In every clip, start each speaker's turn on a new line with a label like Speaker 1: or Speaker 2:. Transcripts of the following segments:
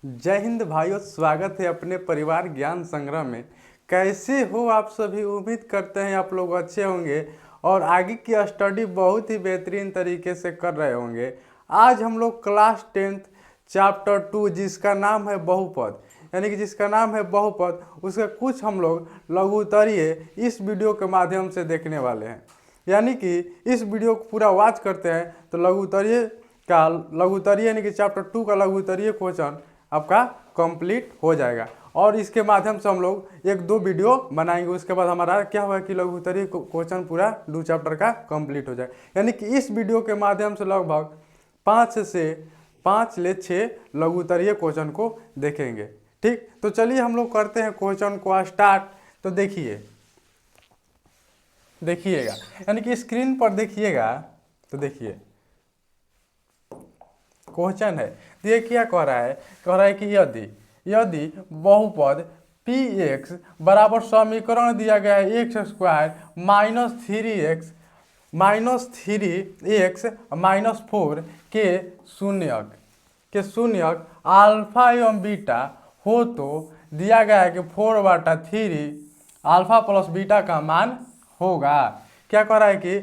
Speaker 1: जय हिंद भाइयों, स्वागत है अपने परिवार ज्ञान संग्रह में। कैसे हो आप सभी? उम्मीद करते हैं आप लोग अच्छे होंगे और आगे की स्टडी बहुत ही बेहतरीन तरीके से कर रहे होंगे। आज हम लोग क्लास 10th चैप्टर 2 जिसका नाम है बहुपद, यानी कि जिसका नाम है बहुपद, उसका कुछ हम लोग लघुत्तरीय इस वीडियो के माध्यम से देखने वाले हैं। यानी कि इस वीडियो को पूरा वॉच करते हैं तो लघुत्तरीय यानी कि चैप्टर 2 का लघुत्तरीय क्वेश्चन आपका कंप्लीट हो जाएगा। और इसके माध्यम से हम लोग एक दो वीडियो बनाएंगे, उसके बाद हमारा क्या होगा कि लघुत्तरीय क्वेश्चन पूरा 2 चैप्टर का कंप्लीट हो जाएगा। यानी कि इस वीडियो के माध्यम से लगभग 5 से 6 लघुत्तरीय क्वेश्चन को देखेंगे। ठीक, तो चलिए हम लोग करते हैं क्वेश्चन को स्टार्ट। तो देखिएगा, यानी कि स्क्रीन पर देखिएगा। तो देखिए क्वेश्चन है, ये क्या कह रहा है? कह रहा है कि यदि बहुपद px बराबर समीकरण दिया गया है x square minus three x minus 4 के शून्यक अल्फा एवं बीटा हो तो दिया गया है कि 4/3 अल्फा प्लस बीटा का मान होगा। क्या कह रहा है कि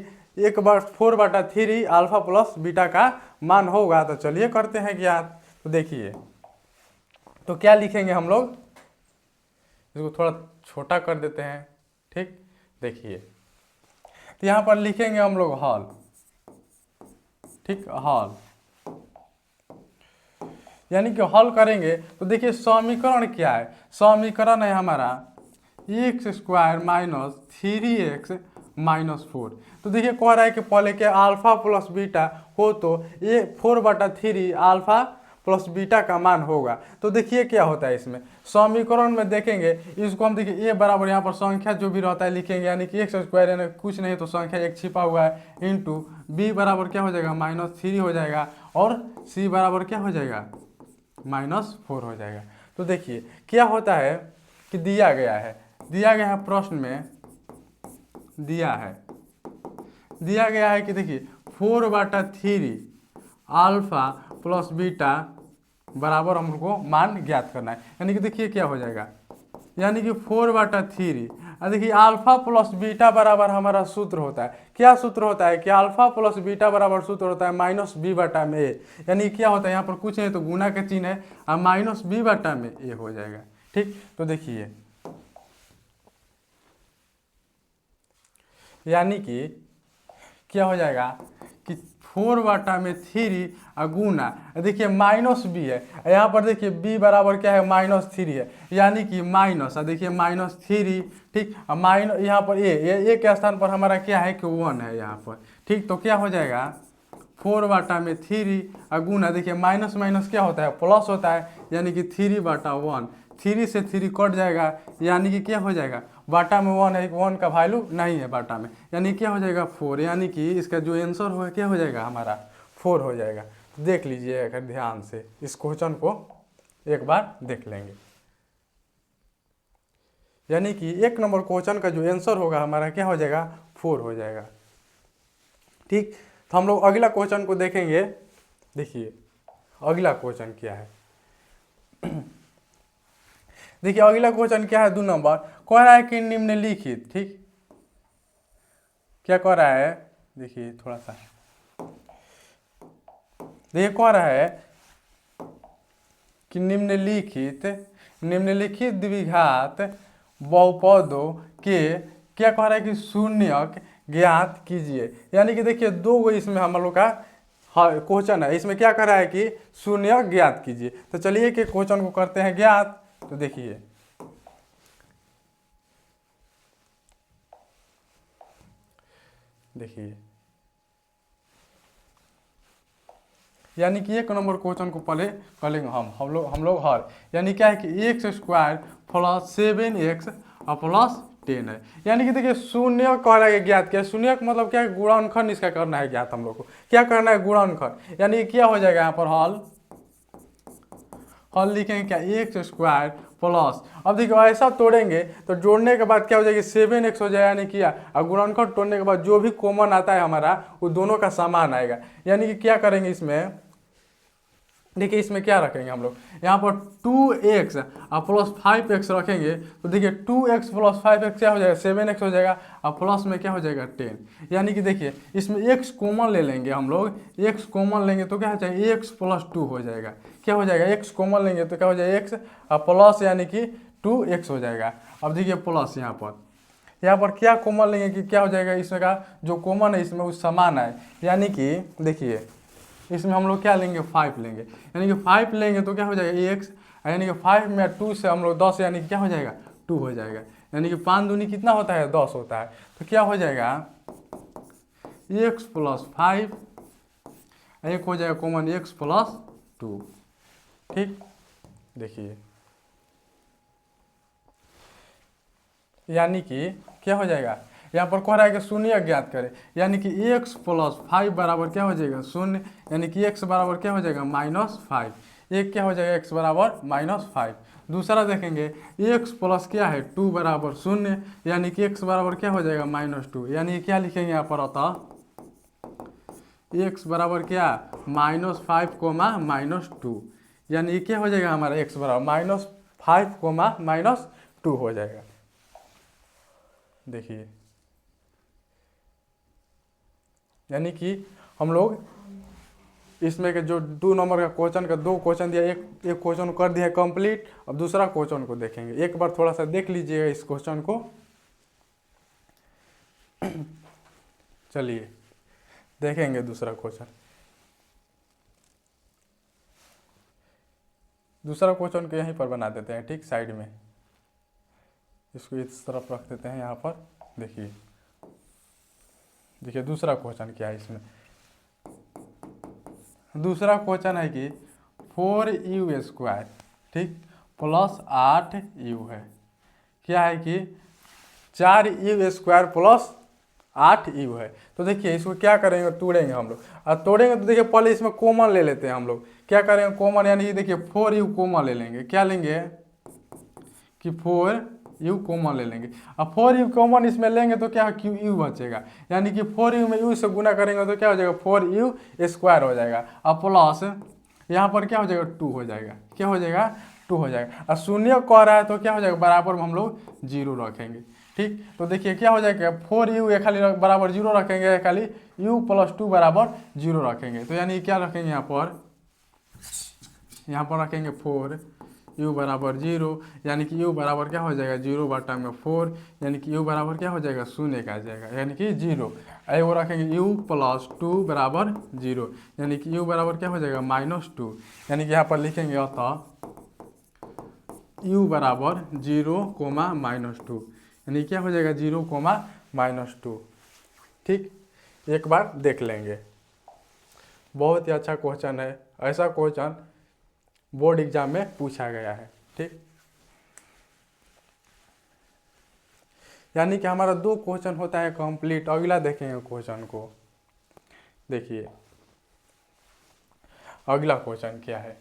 Speaker 1: 4/3 अल्फा प्लस बीटा का मान होगा। तो चलिए करते हैं ज्ञात। तो देखिए, तो क्या लिखेंगे हम लोग? इसको थोड़ा छोटा कर देते हैं। ठीक, देखिए, तो यहाँ पर लिखेंगे हम लोग हल। ठीक, हल यानी कि हल करेंगे तो देखिए समीकरण क्या है? समीकरण है हमारा x square minus 3x minus 4। तो देखिए कह रहा है कि पहले के अल्फा प्लस बीटा हो तो ये 4/3 अल्फा प्लस बीटा का मान होगा। तो देखिए क्या होता है इसमें समीकरण में देखेंगे, इसको हम देखिए ए बराबर यहाँ पर संख्या जो भी रहता है लिखेंगे, यानी कि एक्स स्क्वायर यानी कुछ नहीं तो संख्या एक छिपा हुआ है इंटू बी बराबर क्या हो जाएगा -3 हो जाएगा और सी बराबर क्या हो जाएगा -4 हो जाएगा। तो देखिए क्या होता है कि दिया गया है प्रश्न में दिया गया है कि देखिए 4/3 अल्फा प्लस बीटा बराबर हमको मान ज्ञात करना है। यानी कि देखिए क्या हो जाएगा, यानी कि 4/3 देखिए अल्फा प्लस बीटा बराबर हमारा सूत्र होता है। क्या सूत्र होता है कि अल्फा प्लस बीटा बराबर सूत्र होता है -b/a। यानी क्या होता है यहाँ पर कुछ नहीं तो गुना का चिन्ह है और -b/a हो जाएगा। ठीक, तो देखिए यानी कि क्या हो जाएगा कि 4/3 गुना देखिए -b है, यहाँ पर देखिए b बराबर क्या है -3 है, यानी कि माइनस देखिए -3। ठीक, माइनस यहाँ पर ए के स्थान पर हमारा क्या है कि 1 है यहाँ पर। ठीक, तो क्या हो जाएगा 4/3 गुना देखिए माइनस माइनस क्या होता है प्लस होता है, यानी कि 3/1। 3 से 3 कट जाएगा, यानी कि क्या हो जाएगा बाटा में 1 है, 1 का वैल्यू नहीं है बाटा में, यानी क्या हो जाएगा 4। यानी कि इसका जो आंसर होगा क्या हो जाएगा हमारा 4 हो जाएगा। तो देख लीजिए अगर ध्यान से इस क्वेश्चन को एक बार देख लेंगे, यानी कि 1 नंबर क्वेश्चन का जो आंसर होगा हमारा क्या हो जाएगा 4 हो जाएगा। ठीक, तो हम लोग अगला क्वेश्चन को देखेंगे। देखिए अगला क्वेश्चन क्या है, देखिए अगला क्वेश्चन क्या है 2 नंबर। कह रहा है कि निम्नलिखित, ठीक क्या कह रहा है देखिए थोड़ा सा, देखिए कह रहा है कि निम्नलिखित द्विघात बहुपदों के क्या कह रहा है कि शून्यक ज्ञात कीजिए। यानी कि देखिए 2 गो इसमें हम लोग का क्वेश्चन है, इसमें क्या कह रहा है कि शून्यक ज्ञात कीजिए। तो चलिए कि क्वेश्चन को करते हैं ज्ञात। तो देखिए यानी कि 1 नंबर क्वेश्चन को पहले कर लेंगे हम लोग हल, यानी क्या है कि एक्स स्क्वायर प्लस 7x और प्लस 10 है। यानी कि देखिए शून्य कह रहा है ज्ञात किया। शून्य का मतलब क्या है गुणनखंड इसका करना है ज्ञात। हम लोग को क्या करना है गुणनखंड, यानी क्या हो जाएगा यहाँ पर हल लिखेंगे क्या एक्स स्क्वायर प्लस, अब देखिए ऐसा तोड़ेंगे तो जोड़ने के बाद क्या हो जाएगी 7x हो जाएगा, यानी किया और गुणनखंड तोड़ने के बाद जो भी कॉमन आता है हमारा वो दोनों का समान आएगा। यानी कि क्या करेंगे इसमें देखिए इसमें क्या रखेंगे हम लोग, यहाँ पर 2x और प्लस 5x रखेंगे तो देखिए 2x प्लस 5x क्या हो जाएगा 7x हो जाएगा और प्लस में क्या हो जाएगा 10। यानी कि देखिए इसमें x कॉमन ले लेंगे हम लोग, x कॉमन लेंगे तो क्या हो जाएगा x प्लस 2 हो जाएगा। क्या हो जाएगा x कॉमन लेंगे तो क्या हो जाएगा x और प्लस यानी कि 2x हो जाएगा। अब देखिए प्लस यहाँ पर क्या कॉमन लेंगे कि क्या हो जाएगा, इसमें का जो कॉमन है इसमें वो समान है। यानी कि देखिए इसमें हम लोग क्या लेंगे 5 लेंगे, यानी कि 5 लेंगे तो क्या हो जाएगा x, यानी कि 5 में 2 से हम लोग 10 यानी कि क्या हो जाएगा 2 हो जाएगा। यानी कि 5 दूनी कितना होता है 10 होता है। तो क्या हो जाएगा x प्लस 5, एक हो जाएगा कॉमन x प्लस 2। ठीक, देखिए यानी कि क्या हो जाएगा, यहाँ पर कह रहा है कि शून्य ज्ञात करें, यानी कि x प्लस 5 बराबर क्या हो जाएगा शून्य, यानी कि x बराबर क्या हो जाएगा -5, एक क्या हो जाएगा x बराबर -5। दूसरा देखेंगे x प्लस क्या है 2 बराबर शून्य, यानी कि x बराबर क्या हो जाएगा -2, यानी कि क्या लिखेंगे यहाँ पर अतः x बराबर क्या -5 कोमा -2, यानी कि क्या हो जाएगा हमारा x बराबर -5 कोमा -2 हो जाएगा। देखिए यानी कि हम लोग इसमें के जो 2 नंबर का क्वेश्चन का 2 क्वेश्चन दिया, एक क्वेश्चन कर दिया है कंप्लीट। अब दूसरा क्वेश्चन को देखेंगे, एक बार थोड़ा सा देख लीजिएगा इस क्वेश्चन को। चलिए देखेंगे दूसरा क्वेश्चन। दूसरा क्वेश्चन को यहीं पर बना देते हैं, ठीक साइड में, इसको इस तरफ रख देते हैं यहाँ पर। देखिए देखिए दूसरा क्वेश्चन क्या है इसमें। दूसरा क्वेश्चन है कि 4u², ठीक, प्लस 8u है। क्या है कि 4u² प्लस 8u है। तो देखिए इसको क्या करेंगे, तोड़ेंगे हम लोग। और तोड़ेंगे तो देखिए पहले इसमें कॉमन ले लेते हैं हम लोग। क्या करेंगे कॉमन, यानी कि देखिए 4u कॉमन ले लेंगे। क्या लेंगे कि 4u कॉमन ले लेंगे। अब 4u कॉमन इसमें लेंगे तो क्या u बचेगा, यानी कि 4u में u से गुना करेंगे तो क्या हो जाएगा 4u² हो जाएगा। अब प्लस यहाँ पर क्या हो जाएगा 2 हो जाएगा। क्या हो जाएगा 2 हो जाएगा। और शून्य कह रहा है तो क्या हो जाएगा बराबर में हम लोग 0 रखेंगे। ठीक, तो देखिए क्या हो जाएगा 4u खाली बराबर 0 रखेंगे, खाली u प्लस 2 बराबर 0 रखेंगे। तो यानी क्या रखेंगे यहाँ पर रखेंगे 4u बराबर 0, यानी कि u बराबर क्या हो जाएगा 0/4, यानी कि u बराबर क्या हो जाएगा शून्य का आ जाएगा, यानी कि 0। वो रखेंगे u प्लस 2 बराबर 0, यानी कि u बराबर क्या हो जाएगा -2, यानी कि यहाँ पर लिखेंगे अतः u बराबर 0, -2, यानी क्या हो जाएगा 0, -2। ठीक, एक बार देख लेंगे। बहुत ही अच्छा क्वेश्चन है, ऐसा क्वेश्चन बोर्ड एग्जाम में पूछा गया है। ठीक, यानी कि हमारा 2 क्वेश्चन होता है कंप्लीट। अगला देखेंगे क्वेश्चन को। देखिए अगला क्वेश्चन क्या है,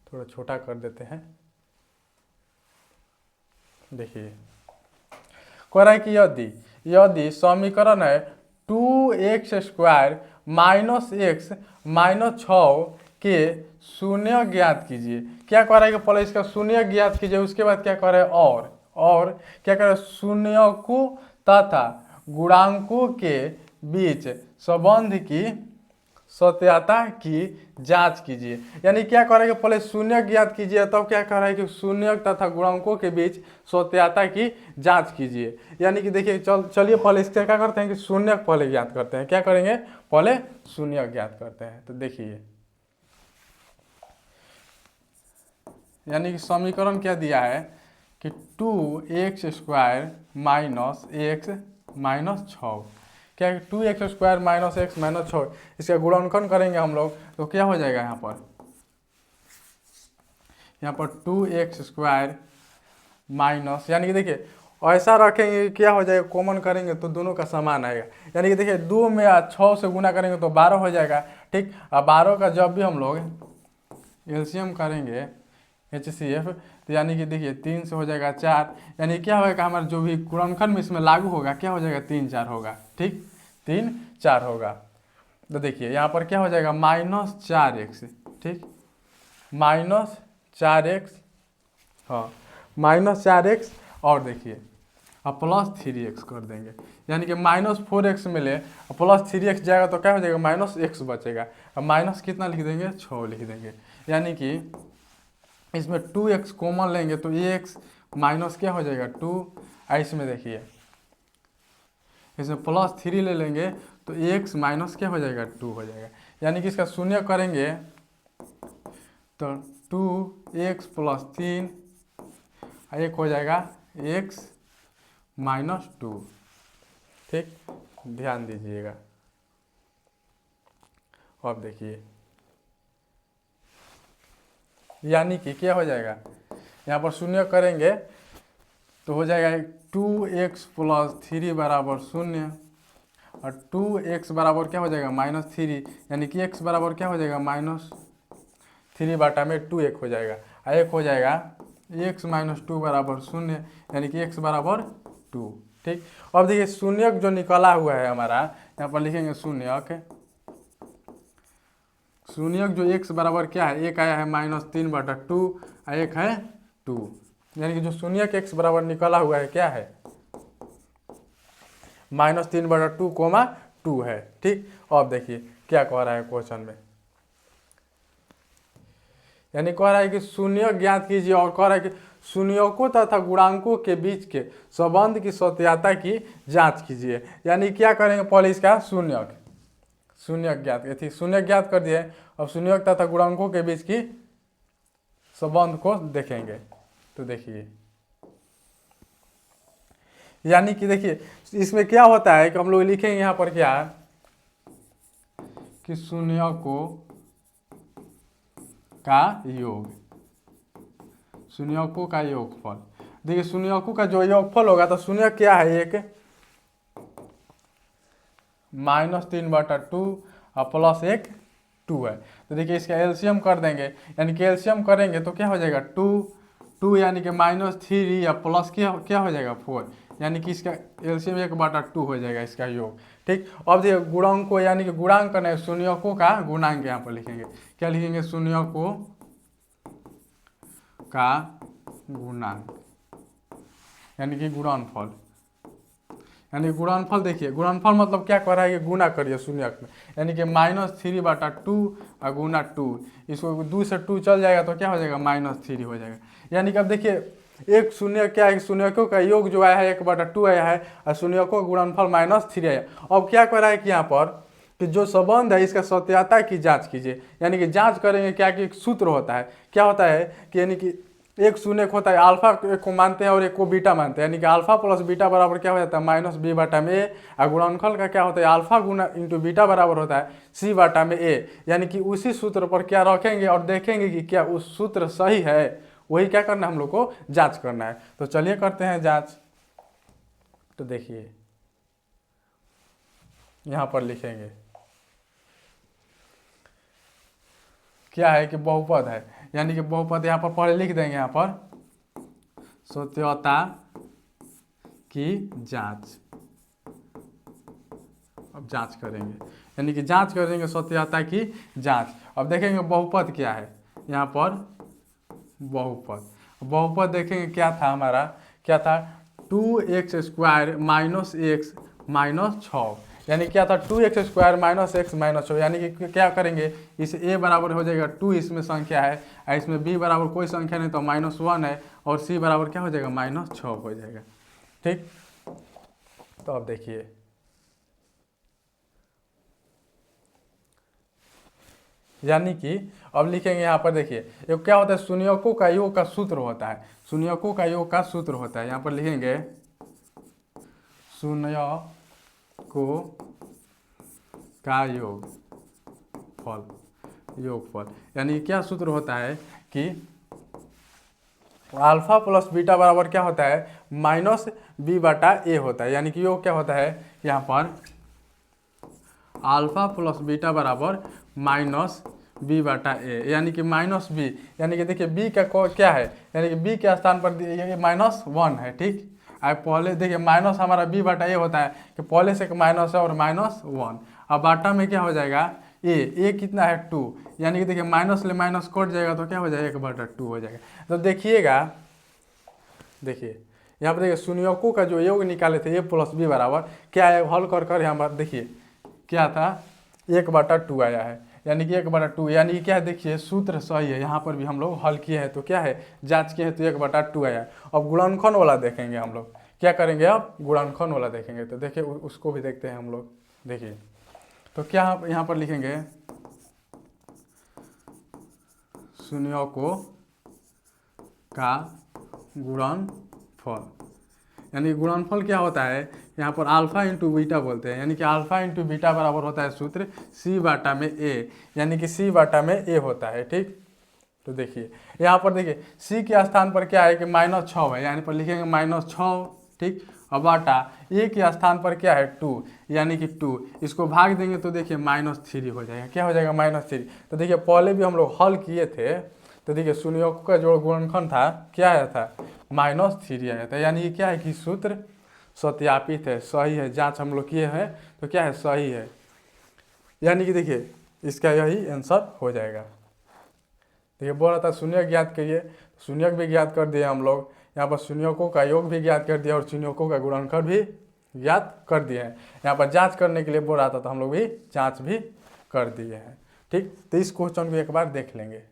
Speaker 1: थोड़ा छोटा कर देते हैं। देखिए कह रहा है कि यदि समीकरण है 2x² -x -6 के शून्य ज्ञात कीजिए। क्या कह रहा है कि पहले इसका शून्य ज्ञात कीजिए, उसके बाद क्या कह रहा है और क्या कह रहा है शून्यकों तथा गुणांकों के बीच संबंध की सत्यता की जांच कीजिए। यानी क्या कह रहा है कि पहले शून्य ज्ञात कीजिए, तब क्या कह रहा है कि शून्य तथा गुणांकों के बीच सत्यता की जांच कीजिए। यानी कि देखिए चलिए पहले इसका क्या करते हैं कि शून्य पहले ज्ञात करते हैं। क्या करेंगे पहले शून्य ज्ञात करते हैं। तो देखिए यानी कि समीकरण क्या दिया है कि 2x² -x -6, क्या है 2x² -x -6, इसका गुणनखंड करेंगे हम लोग तो क्या हो जाएगा यहाँ पर 2x² माइनस, यानी कि देखिए ऐसा रखेंगे क्या हो जाएगा कॉमन करेंगे तो दोनों का समान आएगा। यानी कि देखिए 2 में 6 से गुना करेंगे तो 12 हो जाएगा। ठीक, अब 12 का जब भी हम लोग एलसीएम करेंगे HCF, तो यानी कि देखिए 3 से हो जाएगा 4, यानी क्या होगा हमारा जो भी गुणनखंड में इसमें लागू होगा क्या हो जाएगा 3 4 होगा। ठीक, 3 4 होगा। तो देखिए यहाँ पर क्या हो जाएगा -4x। ठीक, -4x, हाँ -4x, और देखिए अब +3x कर देंगे, यानी कि -4x मिले और +3x जाएगा तो क्या हो जाएगा, -x बचेगा। अब माइनस कितना लिख देंगे, 6 लिख देंगे, यानी कि इसमें 2x कॉमन लेंगे तो x माइनस क्या हो जाएगा 2। इसमें देखिए इसमें +3 ले लेंगे तो x माइनस क्या हो जाएगा 2 हो जाएगा, यानी कि इसका शून्य करेंगे तो 2x + 3 एक हो जाएगा x -2। ठीक, ध्यान दीजिएगा। अब देखिए यानी कि क्या हो जाएगा, यहाँ पर शून्य करेंगे तो हो जाएगा 2x + 3 बराबर 0, और 2x बराबर क्या हो जाएगा -3, यानी कि x बराबर क्या हो जाएगा -3 बटा में 2 एक हो जाएगा, और एक हो जाएगा x -2 बराबर 0, यानी कि x बराबर 2। ठीक, अब देखिए शून्यक जो निकला हुआ है हमारा, यहाँ पर लिखेंगे शून्यक जो x बराबर क्या है, एक आया है -3 बटा 2 और एक है 2, यानी कि जो शून्यक x बराबर निकला हुआ है क्या है -3 बटा 2, है। ठीक, अब देखिए क्या कह रहा है क्वेश्चन में, यानी कह रहा है कि शून्य ज्ञात कीजिए, और कह रहा है कि शून्यकों तथा गुणांकों के बीच के संबंध की सत्यता की जांच कीजिए। यानी क्या करेंगे, पहले इसका शून्यक ज्ञात कर दिए, अब शून्यक तथा गुणांकों के बीच की संबंध को देखेंगे। तो देखिए यानी कि देखिए इसमें क्या होता है कि हम लोग लिखेंगे यहाँ पर क्या कि शून्यकों का योग, शून्यकों का योगफल। देखिए शून्यकों का जो योगफल होगा तो शून्य क्या है, एक -3 बटा 2 और +1 2 है। तो देखिए इसका एलसीएम कर देंगे, यानी कि एलसीएम करेंगे तो क्या हो जाएगा 2 यानी कि -3 या प्लस क्या हो जाएगा 4, यानी कि इसका एलसीएम 1/2 हो जाएगा इसका योग। ठीक, अब देखिए गुणांक को, यानी कि गुणांक करना शून्यकों का गुणांक यहाँ पर लिखेंगे, क्या लिखेंगे शून्यकों का गुणांक, यानी कि गुणनफल। यानी गुणनफल देखिए, गुणनफल मतलब क्या कर रहा है कि गुना करिए शून्यक में, यानी कि -3 बटा 2 और गुना 2, इसको 2 से 2 चल जाएगा तो क्या हो जाएगा -3 हो जाएगा। यानी कि अब देखिए एक शून्य क्या है, शून्यकों का योग जो आया है 1/2 आया है और शून्यकों का गुणनफल -3 आया। अब क्या कर रहा है कि यहाँ पर कि जो संबंध है इसका सत्यता की जांच कीजिए, यानी कि जांच करेंगे क्या कि एक सूत्र होता है, क्या होता है कि यानी कि एक शून्य होता है अल्फा को मानते हैं और एक को बीटा मानते हैं, यानी कि अल्फा प्लस बीटा बराबर क्या हो जाता है -b बटा में a, और गुणनफल का क्या होता है अल्फा गुना इंटू बीटा बराबर होता है c बटा में a। यानी कि उसी सूत्र पर क्या रखेंगे और देखेंगे कि क्या उस सूत्र सही है, वही क्या करना है हम लोग को जांच करना है। तो चलिए करते हैं जांच। तो देखिए यहाँ पर लिखेंगे क्या है कि बहुपद है, यानी कि बहुपद यहाँ पर पहले लिख देंगे, यहाँ पर सत्यता की जांच। अब जांच करेंगे, यानी कि जांच करेंगे सत्यता की जांच। अब देखेंगे बहुपद क्या है, यहाँ पर बहुपद देखेंगे क्या था हमारा, क्या था 2x² - x -6, यानी क्या था 2x² - x -6, यानी कि क्या करेंगे इस a बराबर हो जाएगा 2, इसमें संख्या है, और इसमें b बराबर कोई संख्या नहीं तो -1 है, और c बराबर क्या हो जाएगा -6 हो जाएगा। ठीक, तो अब देखिए यानी कि अब लिखेंगे यहाँ पर देखिए ये क्या होता है, शून्यकों का योग का सूत्र होता है, शून्यकों का योग का सूत्र होता है। यहाँ पर लिखेंगे शून्यकों का योगफल, यानी क्या सूत्र होता है कि अल्फा प्लस बीटा बराबर क्या होता है -b बटा a होता है, यानी कि योग क्या होता है यहाँ पर अल्फा प्लस बीटा बराबर -b बटा a, यानी कि -b, यानी कि देखिए b का क्या है, यानी कि b के स्थान पर ये -1 है। ठीक, अब पहले देखिए माइनस हमारा b बटा a होता है कि पहले से माइनस है और -1, अब बाटा में क्या हो जाएगा ए कितना है 2, यानी कि देखिए माइनस ले माइनस कट जाएगा तो क्या हो जाएगा 1/2 हो जाएगा। तो देखिएगा, देखिए यहाँ पर देखिए शून्यकों का जो योग निकाले थे a + b बराबर क्या है, हल कर कर यहाँ पर देखिए क्या था 1/2 आया है, यानी कि 1/2, यानी कि क्या है देखिए सूत्र सही है। यहाँ पर भी हम लोग हल किए हैं तो क्या है जांच किए हैं तो 1/2 आया है। अब गुणनखंड वाला देखेंगे हम लोग, क्या करेंगे अब गुणनखंड वाला देखेंगे। तो देखिए उसको भी देखते हैं हम लोग। देखिए तो क्या यहाँ पर लिखेंगे शून्यकों का गुणनफल, यानी गुणनफल क्या होता है यहाँ पर अल्फा इंटू बीटा बोलते हैं, यानी कि अल्फा इंटू बीटा बराबर होता है सूत्र C/A, यानी कि C/A होता है। ठीक, तो देखिए यहाँ पर देखिए C के स्थान पर क्या है कि -6 है, यानी पर लिखेंगे -6। ठीक, और बाटा A के स्थान पर क्या है 2, यानी कि 2, इसको भाग देंगे तो देखिए -3 हो जाएगा। क्या हो जाएगा -3। तो देखिए पहले भी हम लोग हल किए थे तो देखिए शून्यों का जो गुणनखंड था क्या आया था -3 आया था, यानी कि क्या है कि सूत्र सत्यापित है, सही है, जांच हम लोग किए हैं तो क्या है सही है, यानी कि देखिए इसका यही आंसर हो जाएगा। देखिए बोल रहा था शून्य ज्ञात करिए, शून्यक भी ज्ञात कर दिए हम लोग, यहाँ पर शून्यकों का योग भी ज्ञात कर दिया और शून्यकों का गुणनखंड भी ज्ञात कर दिए हैं। यहाँ पर जांच करने के लिए बोल रहा था तो हम लोग भी जांच भी कर दिए हैं। ठीक, तो इस क्वेश्चन को एक बार देख लेंगे।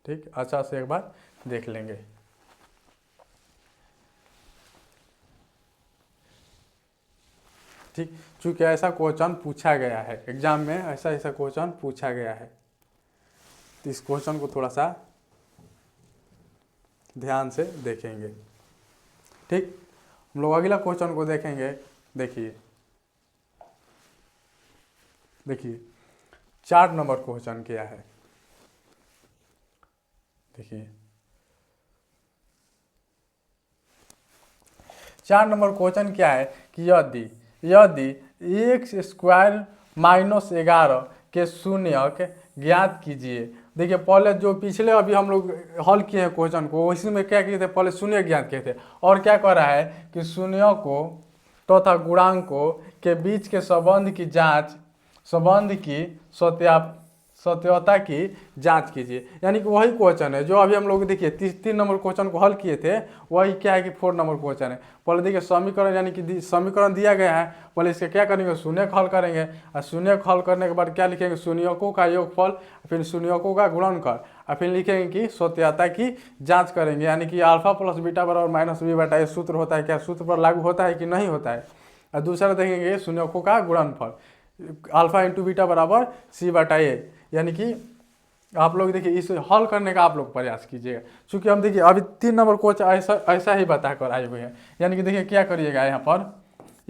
Speaker 1: ठीक, अच्छा से एक बार देख लेंगे। ठीक, चूंकि ऐसा क्वेश्चन पूछा गया है एग्जाम में, ऐसा क्वेश्चन पूछा गया है तो इस क्वेश्चन को थोड़ा सा ध्यान से देखेंगे। ठीक, हम लोग अगला क्वेश्चन को देखेंगे। देखिए देखिए 4 नंबर क्वेश्चन क्या है। देखिए 4 नंबर क्वेश्चन क्या है कि यदि x² -11 के शून्यक ज्ञात कीजिए। देखिए पहले जो पिछले अभी हम लोग हल किए हैं क्वेश्चन को, इसी में क्या किए थे पहले शून्य ज्ञात किए थे, और क्या कर रहा है कि शून्यकों तथा गुणांकों के बीच के संबंध की सत्यता की जांच कीजिए। यानी कि वही क्वेश्चन है जो अभी हम लोग देखिए 3 नंबर क्वेश्चन को हल किए थे, वही क्या है कि 4 नंबर क्वेश्चन है। पहले देखिए समीकरण, यानी कि समीकरण दिया गया है, पहले इसके क्या करेंगे शून्य हल करेंगे, और शून्य हल करने के बाद क्या लिखेंगे शून्यकों का योगफल, फिर शून्यकों का गुणनखंड, और फिर लिखेंगे कि सत्यता की जाँच करेंगे। यानी कि अल्फा + बीटा बराबर -b/a ये सूत्र होता है, क्या सूत्र पर लागू होता है कि नहीं होता है। और दूसरा देखेंगे शून्यकों का गुणनफल, अल्फा इंटू बीटा बराबर C/A, यानी कि आप लोग देखिए इसे हल करने का आप लोग प्रयास कीजिएगा। चूंकि हम देखिए अभी 3 नंबर क्वेश्चन ऐसा ही बता कर आए हुए हैं। यानी कि देखिए क्या करिएगा यहाँ पर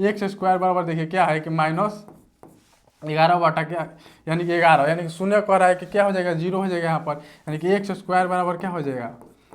Speaker 1: x² बराबर देखिए क्या है कि -11 बटा क्या, यानी कि 11, यानी कि शून्य कर रहा है कि क्या हो जाएगा 0 हो जाएगा यहाँ पर, यानी कि x² बराबर क्या हो जाएगा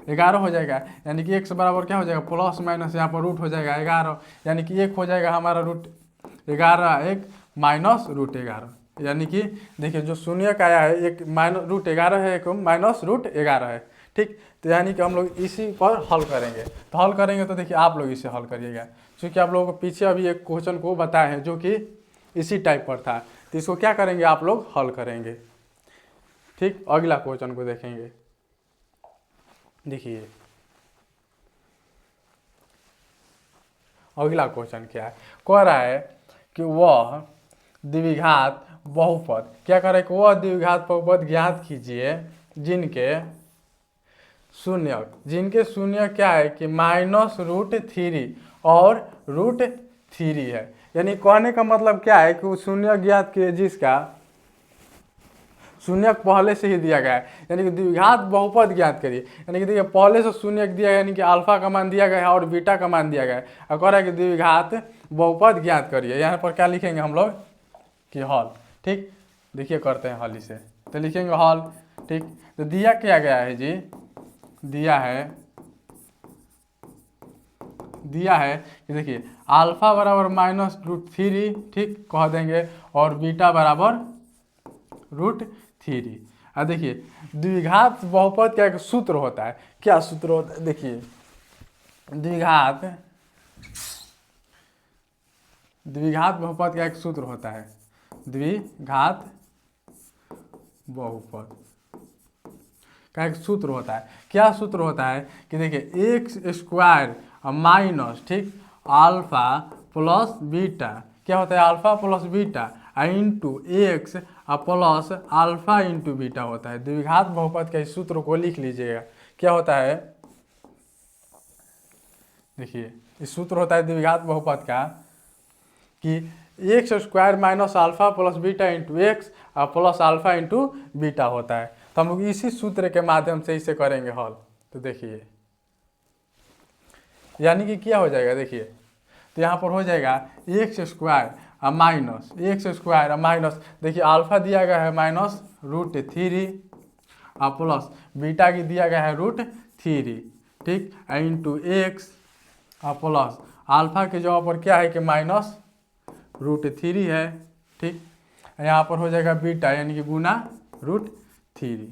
Speaker 1: 11 हो जाएगा, यानी कि x बराबर क्या हो जाएगा प्लस माइनस यहाँ पर रूट हो जाएगा 11, यानी कि 1 हो जाएगा हमारा √11 1 -√11, यानी कि देखिए जो शून्य का आया है एक -√11 है, एक -√11 है। ठीक, तो यानी कि हम लोग इसी पर हल करेंगे। तो हल करेंगे तो देखिए आप लोग इसे हल करिएगा, क्योंकि आप लोगों को पीछे अभी एक क्वेश्चन को बताए हैं जो कि इसी टाइप पर था, तो इसको क्या करेंगे आप लोग हल करेंगे। ठीक, अगला क्वेश्चन को देखेंगे। देखिए अगला क्वेश्चन क्या है, कह रहा है कि वह द्विघात बहुपद क्या करे कि वह द्विघात बहुपद ज्ञात कीजिए जिनके शून्य क्या है कि -√3 और √3 है। यानी कहने का मतलब क्या है कि वो शून्य ज्ञात किए जिसका शून्य पहले से ही दिया गया है, यानी कि द्विघात बहुपद ज्ञात करिए। यानी कि देखिए पहले से शून्य दिया गया, यानी कि अल्फा का मान दिया गया है और बीटा का मान दिया गया है, और कह रहा है कि द्विघात बहुपद ज्ञात करिए। यहाँ पर क्या लिखेंगे हम लोग कि हल। ठीक, देखिए करते हैं हल इसे, तो लिखेंगे हल। ठीक, तो दिया क्या गया है जी, दिया है कि देखिए अल्फा बराबर -√3, ठीक कह देंगे, और बीटा बराबर √3। और देखिए द्विघात बहुपद का एक सूत्र होता है, क्या सूत्र होता है देखिए, द्विघात द्विघात बहुपद का एक सूत्र होता है, द्विघात बहुपद का एक सूत्र होता है। क्या सूत्र होता है कि देखिए एक्स स्क्वायर माइनस, ठीक, अल्फा प्लस बीटा, क्या होता है alpha plus beta into x plus alpha into beta होता है। द्विघात बहुपद के इस सूत्र को लिख लीजिएगा। क्या होता है, देखिए इस सूत्र होता है द्विघात बहुपद का कि x square minus alpha plus beta into x plus alpha into beta होता है। तो हम लोग इसी सूत्र के माध्यम से इसे करेंगे हल। तो देखिए यानी कि क्या हो जाएगा, देखिए तो यहाँ पर हो जाएगा x square minus x square minus, देखिए अल्फा दिया गया है माइनस √3 प्लस बीटा की दिया गया है √3, ठीक, इंटू एक्स प्लस अल्फा के जगह पर क्या है कि माइनस √3 है, ठीक, यहाँ पर हो जाएगा बीटा यानी कि गुना √3।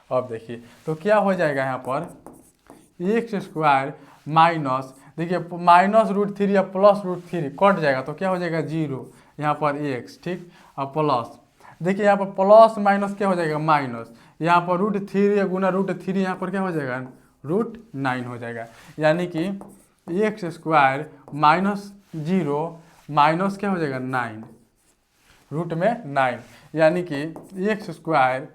Speaker 1: अब देखिए तो क्या हो जाएगा यहाँ पर एक्स स्क्वायर माइनस, देखिए माइनस √3 या प्लस √3 कट जाएगा तो क्या हो जाएगा 0, यहाँ पर एक्स, ठीक, और प्लस, देखिए यहाँ पर प्लस माइनस क्या हो जाएगा माइनस, यहाँ पर √3 या गुना √3 यहाँ पर क्या हो जाएगा √9 हो जाएगा। यानी कि एक्स स्क्वायर माइनस 0 माइनस क्या हो जाएगा 9, रूट में 9, यानी कि एक्स स्क्वायर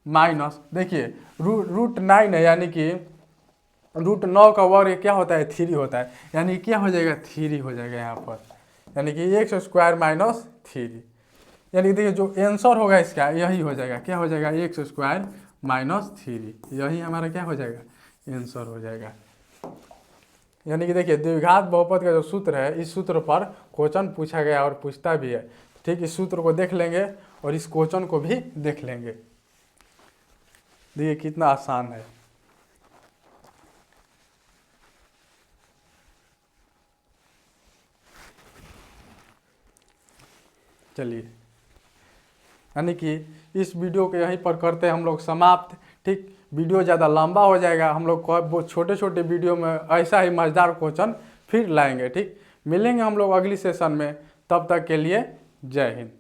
Speaker 1: माइनस, देखिए √9 है, यानी कि √9 का वर्ग क्या होता है 3 होता है, यानी क्या हो जाएगा 3 हो जाएगा यहाँ पर, यानी कि एक्स स्क्वायर माइनस 3, यानी कि देखिए जो आंसर होगा इसका यही हो जाएगा, क्या हो जाएगा एक्स स्क्वायर माइनस 3, यही हमारा क्या हो जाएगा आंसर हो जाएगा। यानी कि देखिए द्विघात बहुपद का जो सूत्र है, इस सूत्र पर क्वेश्चन पूछा गया और पूछता भी है, ठीक, इस सूत्र को देख लेंगे और इस क्वेश्चन को भी देख लेंगे। देखिए कितना आसान है। चलिए, यानी कि इस वीडियो को यहीं पर करते हैं हम लोग समाप्त, ठीक, वीडियो ज़्यादा लंबा हो जाएगा, हम लोग को छोटे छोटे वीडियो में ऐसा ही मज़ेदार क्वेश्चन फिर लाएंगे, ठीक, मिलेंगे हम लोग अगली सेशन में, तब तक के लिए जय हिंद।